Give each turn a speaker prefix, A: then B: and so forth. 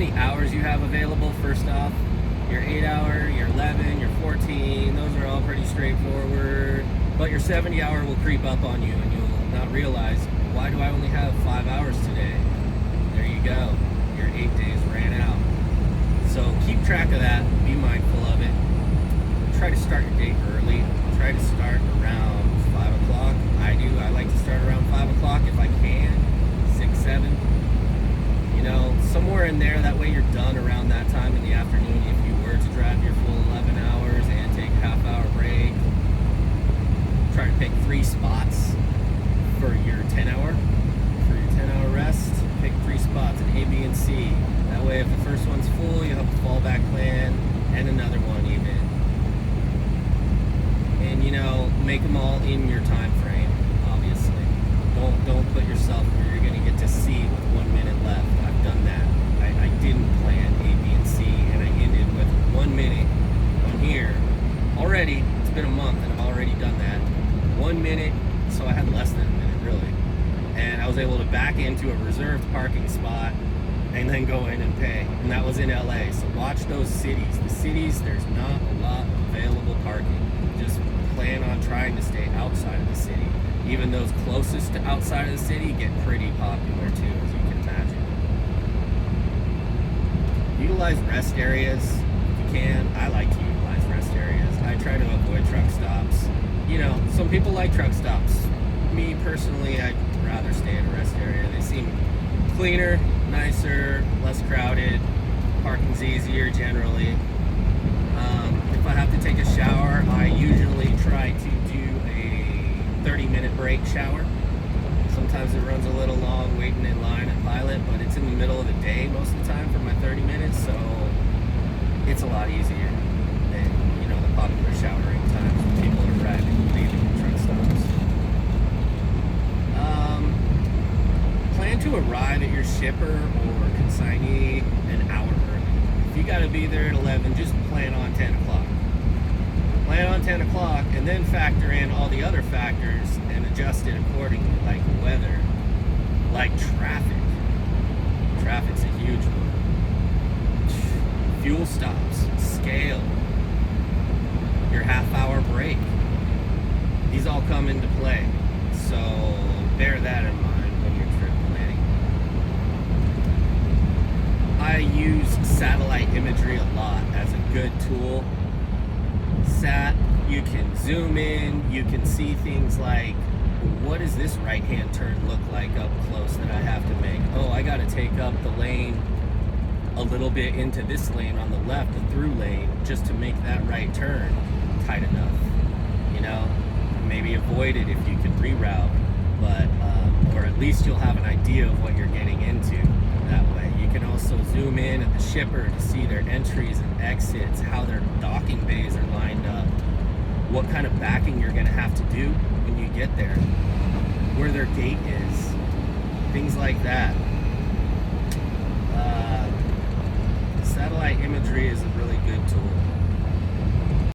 A: many hours you have available, first off. Your 8 hour, your 11, your 14, those are all pretty straightforward. But your 70 hour will creep up on you and you'll not realize, why do I only have 5 hours today? There you go. Your 8 days ran out. So keep track of that. Be mindful of it. Try to start your day early. Try to start around 5 o'clock. I like to start around 5 o'clock if I can. 6, 7. Somewhere in there. That way you're done around that time in the afternoon if you were to drive your full 11 hours and take a half-hour break. Try to pick 3 spots for your 10-hour. For your 10-hour rest, pick 3 spots, an A, B, and C. That way if the first one's full, you have a fallback plan and another one even. And make them all in your time frame, obviously. Don't put yourself where you're going to get to C with 1 minute left. I've done that. I didn't plan A, B, and C, and I ended with 1 minute on here. Already, it's been a month, and I've already done that. 1 minute, so I had less than a minute, really. And I was able to back into a reserved parking spot and then go in and pay. And that was in LA. So watch those cities. The cities, there's not a lot of available parking. Just plan on trying to stay outside of the city. Even those closest to outside of the city get pretty popular too, as you can imagine. Utilize rest areas if you can. I like to utilize rest areas. I try to avoid truck stops. Some people like truck stops. Me personally, I'd rather stay in a rest area. They seem cleaner, nicer, less crowded. Parking's easier generally. If I have to take a shower, I usually try to do a 30-minute break shower. Sometimes it runs a little long waiting in line at Pilot, but it's in the middle of the day most of the time for my 30 minutes, so it's a lot easier than, the popular showering times when people are arriving and leaving at truck stops. Plan to arrive at your shipper or consignee an hour early. If you got to be there at 11, just plan on 10 o'clock. Plan on 10 o'clock and then factor in all the other factors and adjust it accordingly, like weather, like traffic. Traffic's a huge one. Fuel stops, scale, your half-hour break. These all come into play. So bear that in mind when you're trip planning. I use satellite imagery a lot as a good tool. You can zoom in, you can see things like, what does this right-hand turn look like up close that I have to make? Oh, I got to take up the lane a little bit into this lane on the left, the through lane, just to make that right turn tight enough. Maybe avoid it if you can reroute, but or at least you'll have an idea of what you're getting into that way. You can also zoom in at the shipper to see their entries and exits, how their docking bays are lined up, what kind of backing you're going to have to do when you get there, where their gate is, things like that. Satellite imagery is a really good tool.